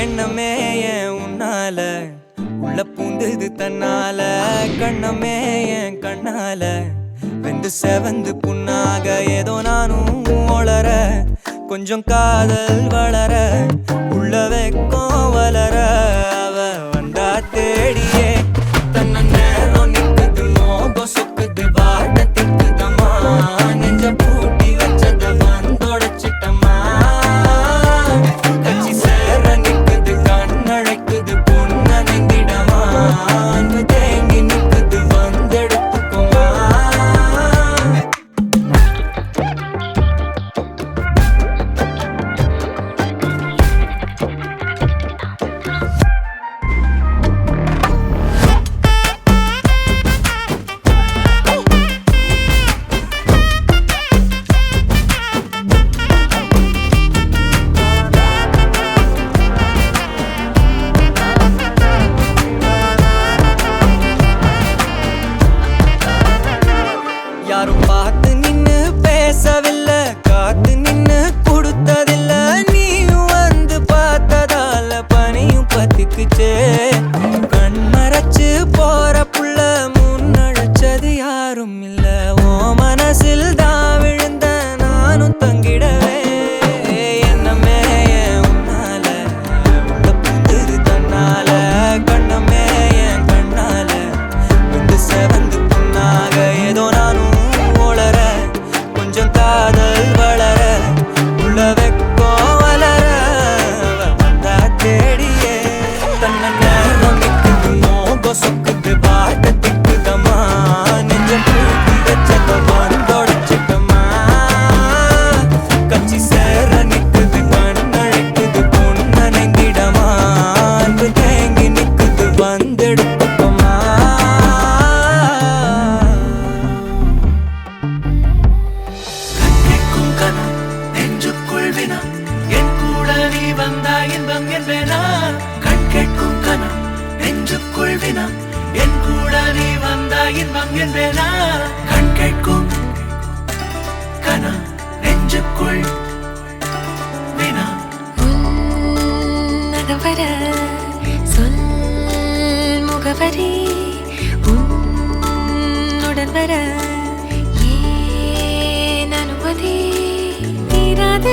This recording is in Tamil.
எண்ணமே ஏன் உன்னால உள்ள பூந்தது தன்னால கண்ணமே என் கண்ணால வெந்து செவந்து புண்ணாக ஏதோ நானும் ஒளர கொஞ்சம் காதல் வளர உள்ள வெக்கம் வளர அவ வந்தா தேடியே தன்ன நேரம் நிக்குது மோகம் சொக்குது வாட திக்குதம்மா நெஞ்ச பூட்டி வச்சத வந்தொடச்சிட்டம்மா கட்சி சேர நிக்குது கண்ணழைக்குது பொண்ண நெங்கிடமா அன்பு தேங்கி நிக்குது வந்தெடுத்துக்குமா யாரும் பார்த்து நின்னு பேசவில்லை காத்து நின்னு கொடுத்ததில்ல நீயும் வந்து பார்த்ததால பனியும் பத்திக்குச்சே கண் மறைச்சு போற புள்ள முன்னழைச்சது யாரும் இல்ல ஓ மனசில் தான் விழுந்த நானும் தங்கிடவே என்னமே என் உன்னால உள்ள புந்தது தன்னால கண்ணமே என் கண்ணால வந்து செவந்து புண்ணாக ஏதோ நானும் கொஞ்சம் காதல் வளர உள்ள வெக்கம் வளர வந்தா தேடியே தன்ன நேரம் நிக்குது மோகம் சொக்குது வாட்ட திக்குதம்மா நெஞ்சம் பூட்டி வச்சத வந்தொடச்சிட்டம்மா கட்சி சேர நிக்குது கண்ணழைக்குது பொண்ண நெங்கிடமா அன்பு தேங்கி நிக்குது வந்தெடுத்துக்குமா இன்பம் என்பேனா கண் கேட்கும் கனம் நெஞ்சுக்குள் வினா என் கூட நீ வந்தா இன்பம் என்பேனா கண் கேட்கும் கனம் நெஞ்சுக்குள் வினா உன்னகவர சொல் முகவரி உன்னுடன் வர ஏன் அனுமதி தீராத